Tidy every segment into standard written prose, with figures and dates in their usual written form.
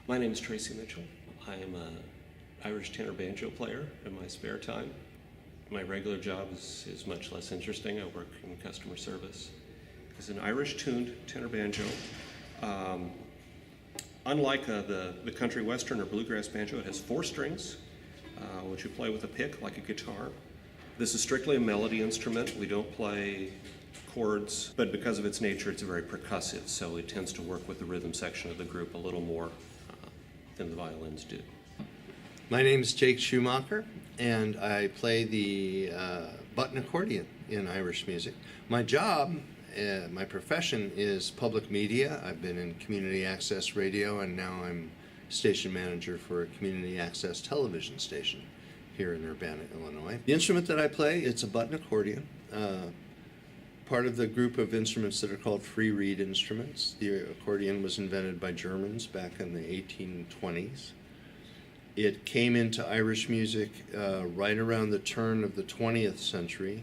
My name is Tracy Mitchell. I am an Irish tenor banjo player in my spare time. My regular job is much less interesting. I work in customer service. It's an Irish-tuned tenor banjo. Unlike the country western or bluegrass banjo, it has 4 strings, which you play with a pick like a guitar. This is strictly a melody instrument. We don't play chords, but because of its nature, it's very percussive, so it tends to work with the rhythm section of the group a little more than the violins do. My name is Jake Schumacher, and I play the button accordion in Irish music. My job, my profession is public media. I've been in community access radio, and now I'm station manager for a community access television station here in Urbana, Illinois. The instrument that I play, it's a button accordion, part of the group of instruments that are called free reed instruments. The accordion was invented by Germans back in the 1820s. It came into Irish music right around the turn of the 20th century,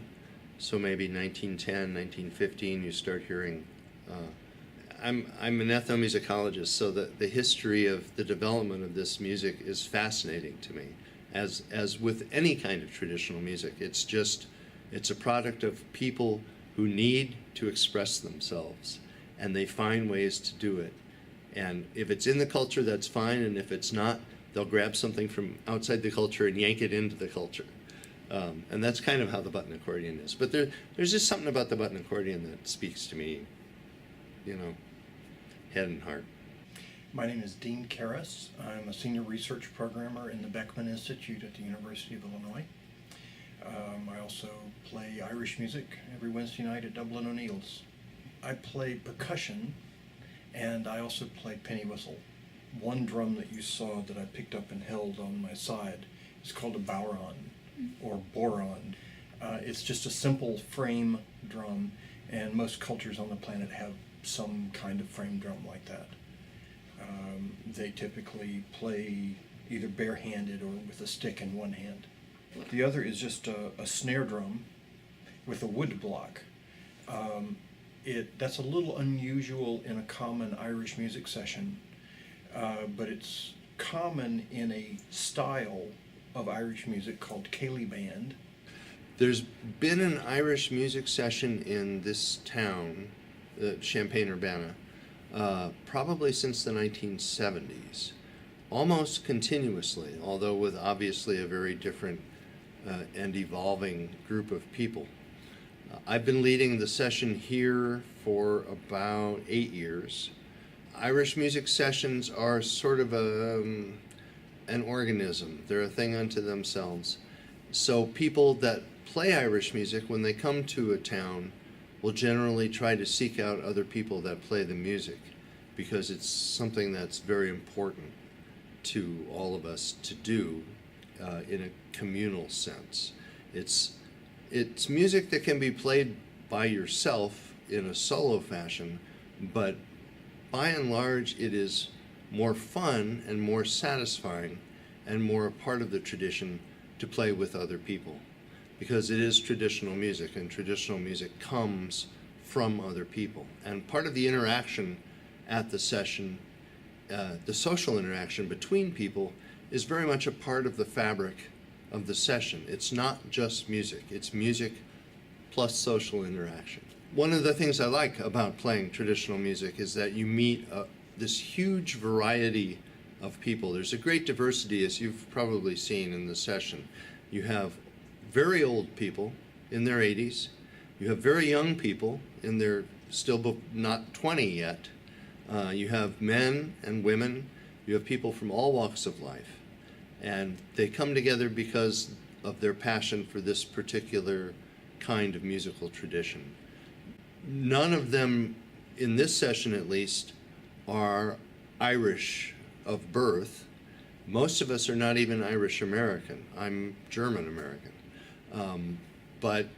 so maybe 1910, 1915, you start hearing. I'm an ethnomusicologist, so the history of the development of this music is fascinating to me. As with any kind of traditional music, it's a product of people who need to express themselves, and they find ways to do it. And if it's in the culture, that's fine, and if it's not, they'll grab something from outside the culture and yank it into the culture. And that's kind of how the button accordion is. But there's just something about the button accordion that speaks to me, head and heart. My name is Dean Karras. I'm a senior research programmer in the Beckman Institute at the University of Illinois. I also play Irish music every Wednesday night at Dublin O'Neill's. I play percussion, and I also play penny whistle. One drum that you saw that I picked up and held on my side is called a bowron, or boron. It's just a simple frame drum, and most cultures on the planet have some kind of frame drum like that. They typically play either barehanded or with a stick in one hand. The other is just a snare drum with a wood block. That's a little unusual in a common Irish music session, but it's common in a style of Irish music called Céilí band. There's been an Irish music session in this town, Champaign-Urbana, probably since the 1970s, almost continuously, although with obviously a very different and evolving group of people. I've been leading the session here for about 8 years. Irish music sessions are sort of an organism. They're a thing unto themselves. So people that play Irish music, when they come to a town, will generally try to seek out other people that play the music, because it's something that's very important to all of us to do in a communal sense. It's music that can be played by yourself in a solo fashion, but by and large it is more fun and more satisfying and more a part of the tradition to play with other people, because it is traditional music, and traditional music comes from other people. And part of the interaction at the session, the social interaction between people, is very much a part of the fabric of the session. It's not just music, it's music plus social interaction. One of the things I like about playing traditional music is that you meet this huge variety of people. There's a great diversity, as you've probably seen in the session. You have very old people in their 80s. You have very young people in their still not 20 yet. You have men and women. You have people from all walks of life. And they come together because of their passion for this particular kind of musical tradition. None of them, in this session at least, are Irish of birth. Most of us are not even Irish American. I'm German American. But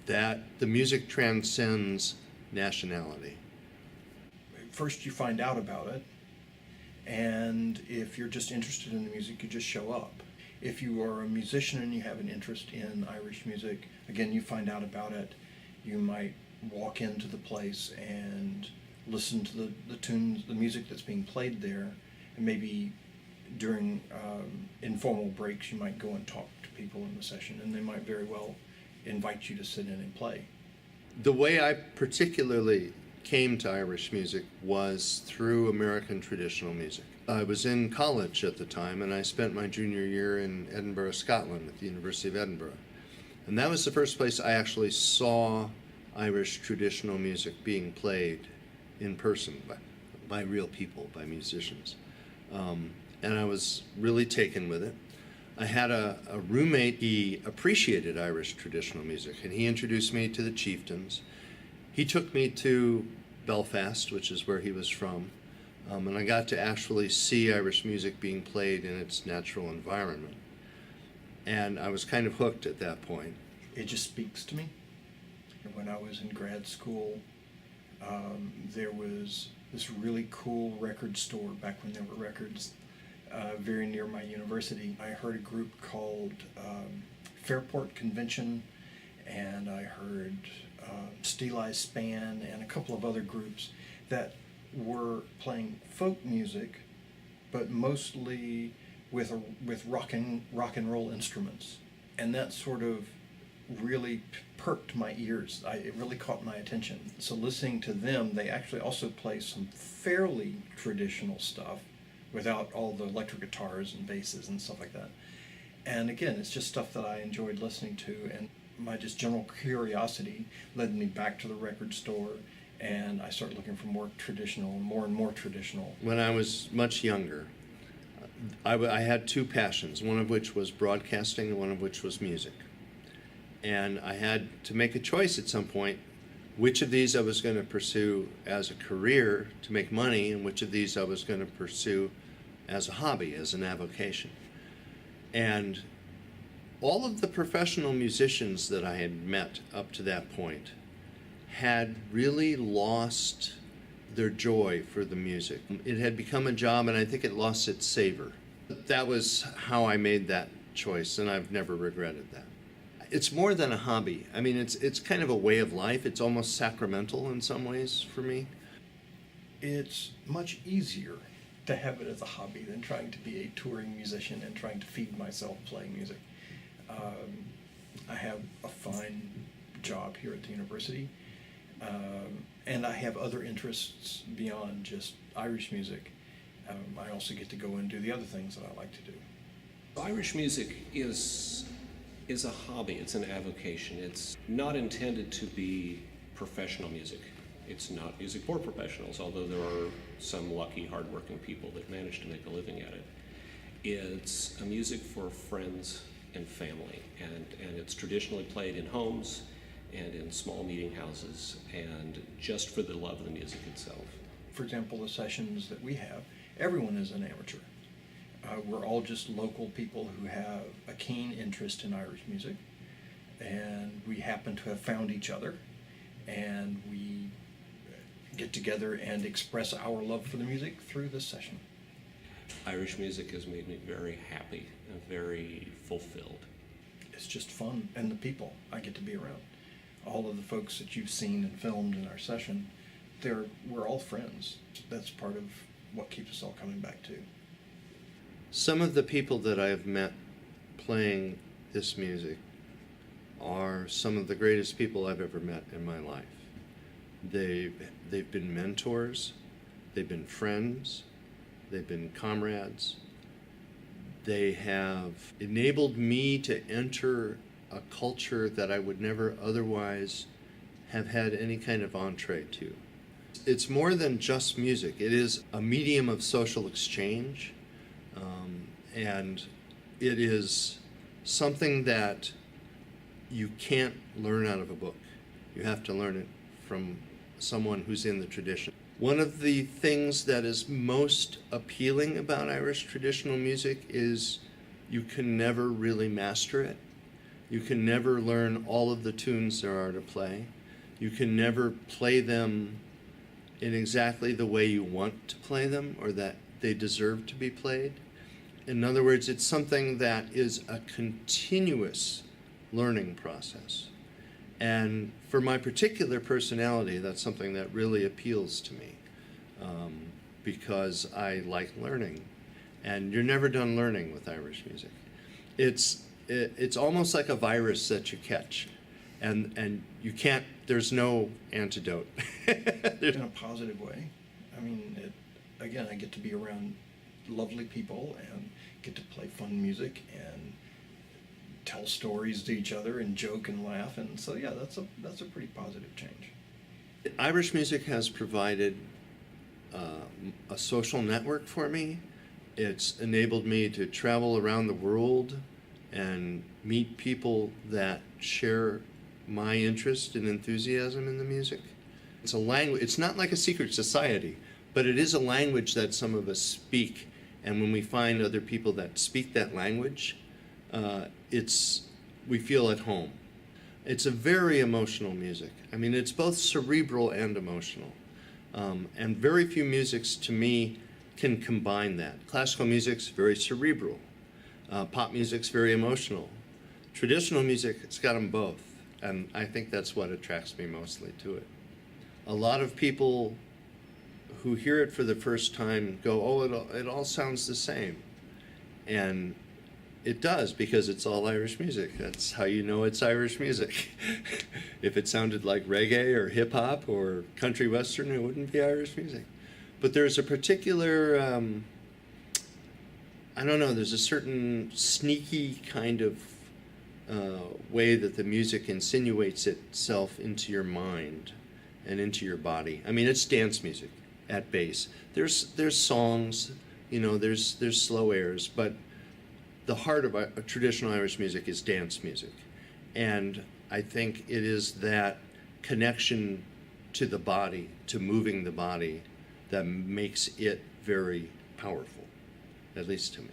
the music transcends nationality. First you find out about it, and if you're just interested in the music, you just show up. If you are a musician and you have an interest in Irish music, again, you find out about it. You might walk into the place and listen to the tunes, the music that's being played there, And maybe during informal breaks, you might go and talk to people in the session, and they might very well invite you to sit in and play. The way I particularly came to Irish music was through American traditional music. I was in college at the time, and I spent my junior year in Edinburgh, Scotland, at the University of Edinburgh. And that was the first place I actually saw Irish traditional music being played in person by real people, by musicians. And I was really taken with it. I had a roommate, he appreciated Irish traditional music, and he introduced me to the Chieftains. He took me to Belfast, which is where he was from, and I got to actually see Irish music being played in its natural environment. And I was kind of hooked at that point. It just speaks to me. When I was in grad school, there was this really cool record store back when there were records very near my university. I heard a group called Fairport Convention, and I heard Steel Eye Span and a couple of other groups that were playing folk music, but mostly with rock and roll instruments, and that sort of really perked my ears. It really caught my attention. So listening to them, they actually also play some fairly traditional stuff without all the electric guitars and basses and stuff like that. And again, it's just stuff that I enjoyed listening to, and my just general curiosity led me back to the record store, and I started looking for more and more traditional. When I was much younger, I had two passions, one of which was broadcasting and one of which was music. And I had to make a choice at some point which of these I was going to pursue as a career to make money, and which of these I was going to pursue as a hobby, as an avocation. And all of the professional musicians that I had met up to that point had really lost their joy for the music. It had become a job, and I think it lost its savor. That was how I made that choice, and I've never regretted that. It's more than a hobby. I mean, it's kind of a way of life. It's almost sacramental in some ways for me. It's much easier to have it as a hobby than trying to be a touring musician and trying to feed myself playing music. I have a fine job here at the university, and I have other interests beyond just Irish music. I also get to go and do the other things that I like to do. Irish music is a hobby, it's an avocation. It's not intended to be professional music. It's not music for professionals, although there are some lucky, hardworking people that manage to make a living at it. It's a music for friends and family, and it's traditionally played in homes and in small meeting houses, and just for the love of the music itself. For example, the sessions that we have, everyone is an amateur. We're all just local people who have a keen interest in Irish music, and we happen to have found each other, and we get together and express our love for the music through this session. Irish music has made me very happy and very fulfilled. It's just fun, and the people I get to be around. All of the folks that you've seen and filmed in our session, we're all friends. That's part of what keeps us all coming back to. Some of the people that I have met playing this music are some of the greatest people I've ever met in my life. They've been mentors, they've been friends, they've been comrades. They have enabled me to enter a culture that I would never otherwise have had any kind of entree to. It's more than just music. It is a medium of social exchange. And it is something that you can't learn out of a book. You have to learn it from someone who's in the tradition. One of the things that is most appealing about Irish traditional music is you can never really master it. You can never learn all of the tunes there are to play. You can never play them in exactly the way you want to play them or that they deserve to be played. In other words, it's something that is a continuous learning process. And for my particular personality, that's something that really appeals to me. because I like learning, and you're never done learning with Irish music. It's almost like a virus that you catch, and you can't. There's no antidote. In a positive way. I mean, again, I get to be around lovely people and get to play fun music and tell stories to each other and joke and laugh, and so yeah, that's a pretty positive change. Irish music has provided a social network for me. It's enabled me to travel around the world and meet people that share my interest and enthusiasm in the music. It's a language. It's not like a secret society, but it is a language that some of us speak. And when we find other people that speak that language, we feel at home. It's a very emotional music. I mean, it's both cerebral and emotional. And very few musics, to me, can combine that. Classical music's very cerebral. Pop music's very emotional. Traditional music, it's got them both. And I think that's what attracts me mostly to it. A lot of people who hear it for the first time go, oh, it all sounds the same. And it does, because it's all Irish music. That's how you know it's Irish music. If it sounded like reggae or hip hop or country western, it wouldn't be Irish music. But there's a particular, I don't know, there's a certain sneaky kind of way that the music insinuates itself into your mind and into your body. I mean, it's dance music at base. There's songs, there's slow airs, but the heart of a traditional Irish music is dance music. And I think it is that connection to the body, to moving the body, that makes it very powerful, at least to me.